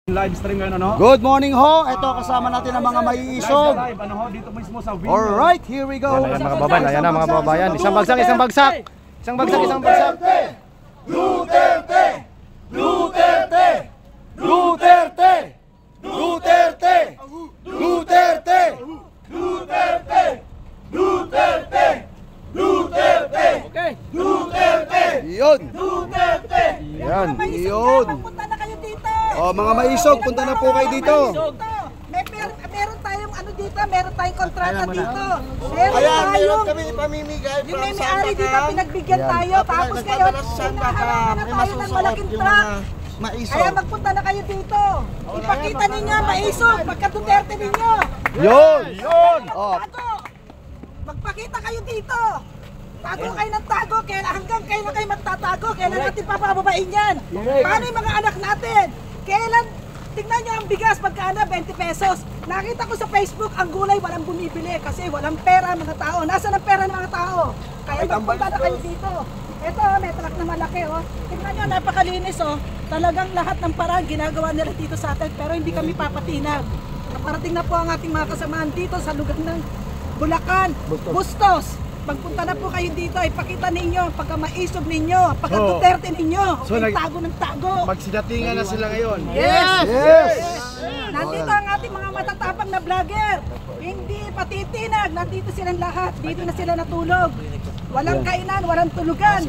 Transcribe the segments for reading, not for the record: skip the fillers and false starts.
Live stream ngayon, ano? Good morning ho. Ito kasama natin ang mga maiisog. Live, ano ho, dito mismo sa Vino. Alright, here we go. Ayan mga babayan, ayan na mga babayan. Isang bagsak, isang bagsak. Isang bagsak, isang bagsak. Duterte! Duterte! Duterte! Duterte! Duterte! Duterte! Duterte! Duterte! Okay. Duterte! Yun! Duterte! Yan, yun. Punta na kayo dito. Oh, mga maisog, punta na po kayo dito. Meron tayong ano dito, meron tayong kontrata dito. Meron kami ipamimigay Yung may-ari dito, pinagbigyan tayo. Tapos ngayon, hinaharap na tayo ng malaking truck. Kaya magpunta na kayo dito. Ipakita ninyo, maisog, pagka-Duterte ninyo. Yun! Yun! Oh. Magpakita kayo dito. Tago kayo ng tago, hanggang kailan kayo magtatago, kailan natin papababain yan? Paano yung mga anak natin? Kailan, tingnan nyo ang bigas, pagkaana 20 pesos. Nakita ko sa Facebook, ang gulay walang bumibili kasi walang pera mga tao. Nasaan ang pera ng mga tao? Kaya magpunta na kayo dito. Ito, may truck na malaki, oh. Tingnan nyo, napakalinis, oh. Talagang lahat ng paraan ginagawa nila dito sa atin, pero hindi kami papatinag. Parating na po ang ating mga kasamahan dito sa lugar ng Bulacan, Bustos. Pagpunta na po kayo dito, ipakita ninyo, pagka maisog ninyo, pagka Duterte ninyo, tago ng tago. Magsidatingan na sila ngayon. Yes! Yes! Nandito ang ating mga matatapang na vlogger. Hindi patitinag, nandito silang lahat. Dito na sila natulog. Walang kainan, walang tulugan.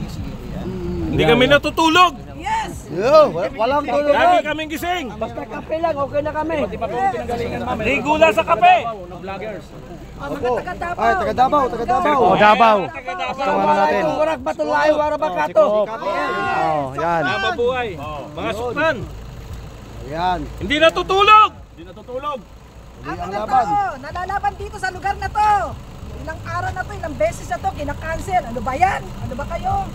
Hindi kami natutulog. Yes! Yo, walang Lagi tulungan. kaming gising. Basta kape lang, okay na kami. Ligula sa kape. Mga taga-Davao. Ay, taga Davao, taga Davao. Oh, Davao. Ito ano natin. Kurak batulayo para bakato. Oh, yan. Mabuhay. Mga sukman. Ayan. Hindi natutulog. Hindi natutulog. Ang mga tao, nalalaban dito sa lugar na to. Ilang araw na to, ilang beses na to, kinakancel. Ano ba yan? Ano ba kayo?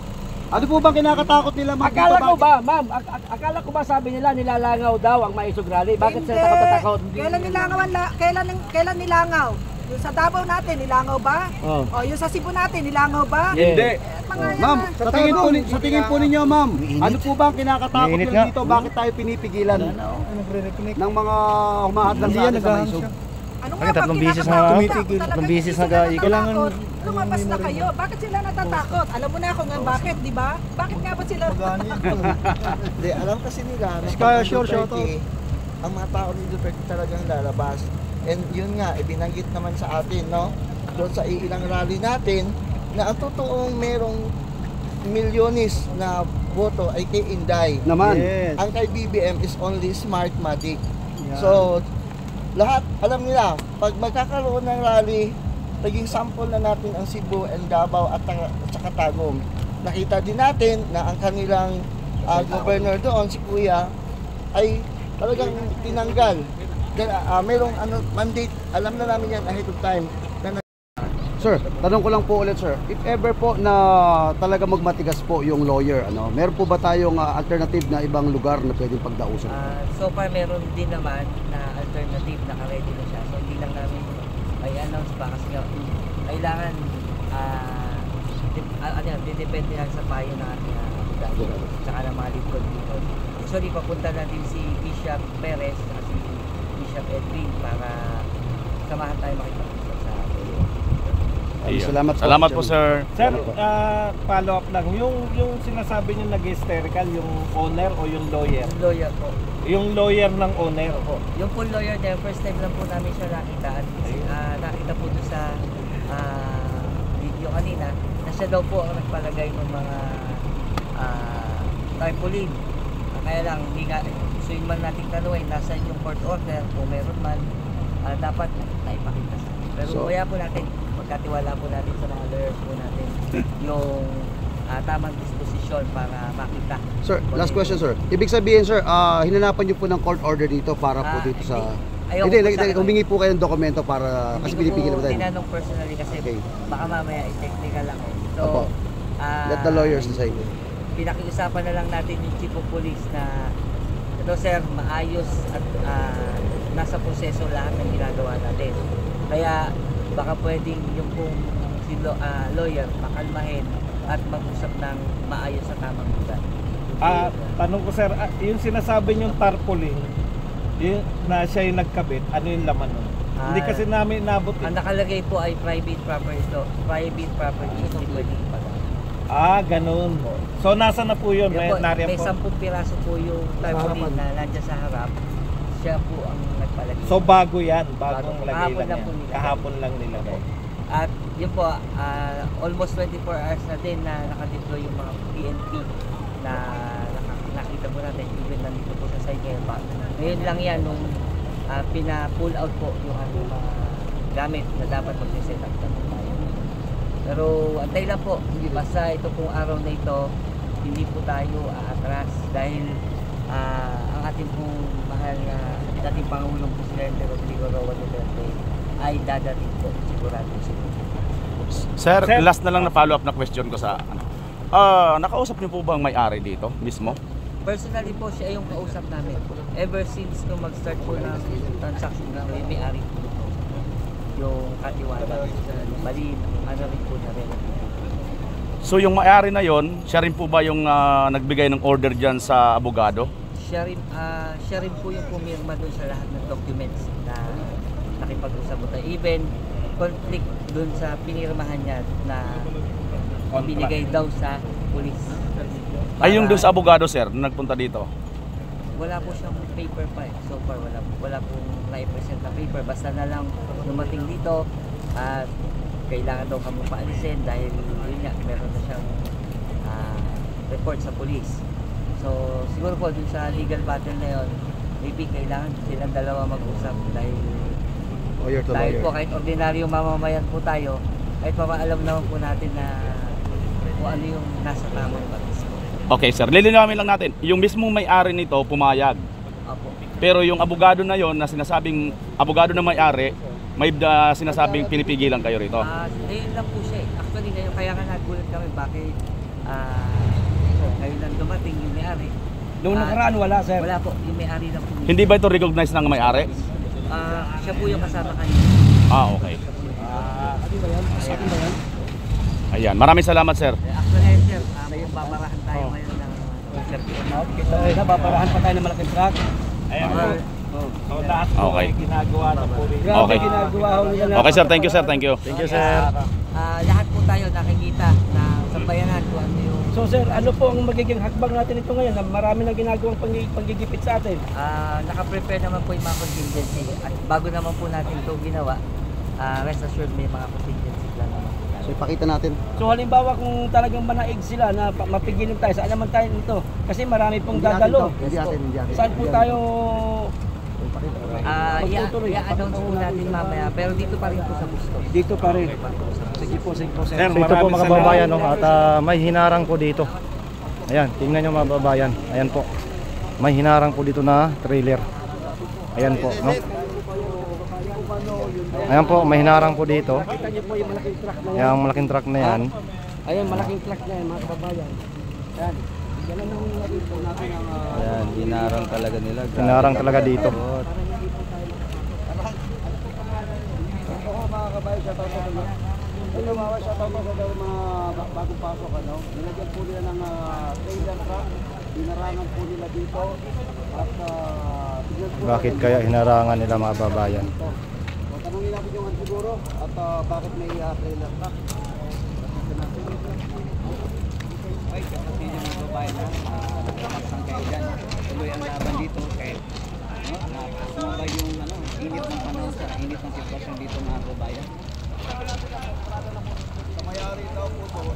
Ano po bang kinakatakot nila? Akala ko ba, ma'am, akala ko ba sabi nila nilalangaw daw ang maisog rally? Bakit sila takot-takot? Kailan nilangaw? Yung sa Davao natin, nilangaw ba? Oh. O yung sa Cebu natin, nilangaw ba? Hindi. Ma'am, sa tingin po ninyo, ma'am, ano po ba ang kinakatakot Mainit nila nga. dito? Bakit tayo pinipigilan ng mga humahadlang sa atin sa maisog? Ano Bakit tatlong bisis na tumitigil? tatlong bisis na kailangan lumabas na kayo. Bakit sila natatakot? Alam mo na ako nga bakit, di ba? Bakit nga ba sila? Hindi, alam kasi nila na Kaya pag sure, Duterte, ang mga tao ni Duterte talagang lalabas. And yun nga, ibinanggit naman sa atin, no? Doon sa ilang rally natin, na ang totoong merong milyones na boto ay kay Inday. Naman. Ang kay BBM is only Smartmatic. So, lahat, alam nila, pag magkakaroon ng rally, naging sample na natin ang Cebu and Davao at saka Tagum. Nakita din natin na ang kanilang governor doon, si Kuya, ay talagang tinanggal. Merong mandate, alam na namin yan ahead of time. Sir, tanong ko lang po ulit, sir. If ever po na talaga magmatigas po yung lawyer, meron po ba tayong alternative na ibang lugar na pwedeng pagdausan? So far meron din naman na alternative na ka-ready na siya. So hindi lang namin may announce pa kasi kailangan depende lang sa payo ng ating abogado tsaka ng mga lead conductor. Actually papunta natin si Bishop Perez at si Bishop Edwin para samahan tayo makipag-usap sa Salamat po, sir. Sir, follow up lang. Yung sinasabi niyo nag-hysterical, yung owner o yung lawyer? Yung lawyer po. Yung lawyer ng owner po. Yung full lawyer niya, first time lang po namin siya nakita. Nakita po doon sa video kanina na siya daw po ang nagpalagay ng mga tarpaulin. Kaya lang, hindi nga, so yun man nating tanungin, nasaan yung court order, kung meron man, dapat naipakita sa atin. Pero kaya po natin, magkatiwala po natin sa mga lawyers po natin yung tamang disposisyon para makita. Sir, last question, sir. Ibig sabihin, sir, hinanapan niyo po ng court order dito para po dito sa... Hindi, humingi po kayo ng dokumento para kasi pinipigil naman tayo. Hindi ko tinanong personally kasi baka mamaya technical ako. So, let the lawyers decide. Pinakiusapan na lang natin yung chief of police na ito sir, maayos at nasa proseso lahat ng ginagawa natin. Kaya baka pwedeng yung kung si lawyer pakalmahin at mag-usap ng maayos sa tamang lugar. Tanong ko sir, yung sinasabi niyong tarpaulin, Yung, na siya yung nagkabit, ano yung laman nun? Hindi kasi namin nabot eh. Ang nakalagay po ay private property ito. Private property, hindi pwedeng ipagamit. Ganun. So nasa na po yun? Yan po, Nariyan may po. 10 piraso po yung tarpaulin na nandiyan sa harap. Siya po ang nagpalagay. So bago yan, bagong Bago. lagay Kahapon lang lang yan. po nilagay. Kahapon lang nilagay. At yun po, almost 24 hours na din na nakadeploy yung mga PNP na nakita po natin. Even nandito po sa side ngayon pa. Ngayon lang yan nung pina-pull out po yung ating mga gamit na dapat mag-set up na po tayo. Pero antay lang po, basta ito pong araw na ito, hindi po tayo aatras dahil ang ating pong mahal na dating Pangulong Presidente Rodrigo Roa Duterte ay dadating po, sigurado siguro. Sir, last na lang na follow-up na question ko sa ano. Nakausap niyo po ba ang may-ari dito mismo? Personally po, siya yung kausap namin. Ever since nung mag-start po ng transaction na may-ari po yung katiwala. Bali, ano rin po na relative. So yung may-ari na yon, siya rin po ba yung nagbigay ng order dyan sa abogado? Siya rin po yung pumirma doon sa lahat ng documents na nakipag-usap po tayo. Even conflict doon sa pinirmahan niya na binigay daw sa pulis. Ay yung doon sa abogado sir, na nagpunta dito? Wala po siyang paper pa eh. So far, wala pong na-present na paper. Basta na lang dumating dito at kailangan daw kami paalisin dahil yun nga, meron na siyang report sa police. So siguro po dun sa legal battle na yun, maybe kailangan silang dalawa mag-usap dahil Lawyer to dahil lawyer. po kahit ordinaryong mamamayan po tayo, kahit papaalam naman po natin na kung ano yung nasa tamang batas po. Okay sir, lilinawin lang natin. Yung mismong may-ari nito pumayag. Opo. Pero yung abogado na yon na sinasabing abogado na may-ari, may sinasabing pinipigilan kayo rito. Ngayon lang po siya eh. Actually ngayon kaya nga nagulat kami bakit ngayon lang dumating yung may-ari. Nung nakaraan wala, sir. Wala po, yung may-ari lang po. Hindi ba ito recognized ng may-ari? Siya po yung kasama kanina. Okay. Ayan, maraming salamat sir. Actually sir, babarahan tayo ngayon ng Kita babarahan pa tayo ng malaking truck. Ayan po. So lahat po Okay. ay ginagawa na po rin. Grabe Okay. ginagawa ho nila. Okay sir, thank you sir, thank you. Thank you, sir. Lahat po tayo nakikita na sa bayanan kung ano yung So sir, ano po ang magiging hakbang natin ito ngayon? Na marami na ginagawang panggigipit sa atin. naka-prepare naman po yung mga contingency. At bago naman po natin ito ginawa, rest assured may mga contingency plan naman po tayo. So ipakita natin. So halimbawa kung talagang manaig sila na mapigilan tayo, saan naman tayo nito? Kasi marami pong dadalo. Hindi atin. Saan po tayo I-announce po natin mamaya, pero dito pa rin po sa Bustos. dito pa rin? Sige po, sir. Sir, So ito po maraming mga babayan, no? At may hinarang po dito. Ayan, tingnan nyo mga babayan. Ayan po. May hinarang po dito na trailer. Ayan po, no? Ayan po, may hinarang po dito. Kita niyo po yung malaking truck na yan. Yung malaking truck na yan. Ayun, malaking truck na yan, mga kababayan. Yan. Yan ang nangungulabit po natin ang... Ayan, hinarang talaga nila. Grabe. Hinarang talaga dito. Oo mga kabayan, shoutout sa mga. Ito mga shoutout sa mga bagong pasok ano. Nilagyan po nila ng trailer truck. Hinarangan po nila dito. At tignan po Bakit kaya hinarangan nila mga babayan? So, tanungin natin yung siguro at bakit may trailer truck. Ay, kapatid yung mga babae na nagkakaksang kayo dyan. Tuloy ang laban dito kahit sumabay yung init ng panahon sa init ng sitwasyon dito mga babayan. Sa mayari daw po to.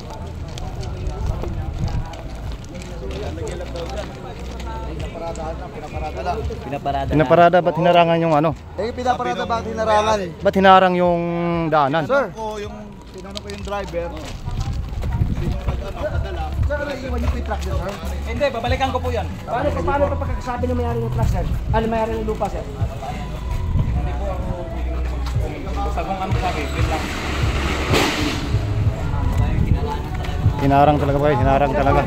Pinaparada, ba't hinarangan yung ano? Pinaparada bakit hinarangan? Ba't hinarang yung daanan? Sir, tinanong ko yung driver. Sir, naiiwan yung truck din, sir? Hindi, babalikan ko po yan. Paano pa pagkakasabi ng may-ari ng truck, sir? Ano may-ari ng lupa, sir? Basta kung ano sabi, yun lang. Hinarang talaga ba? Hinarang talaga.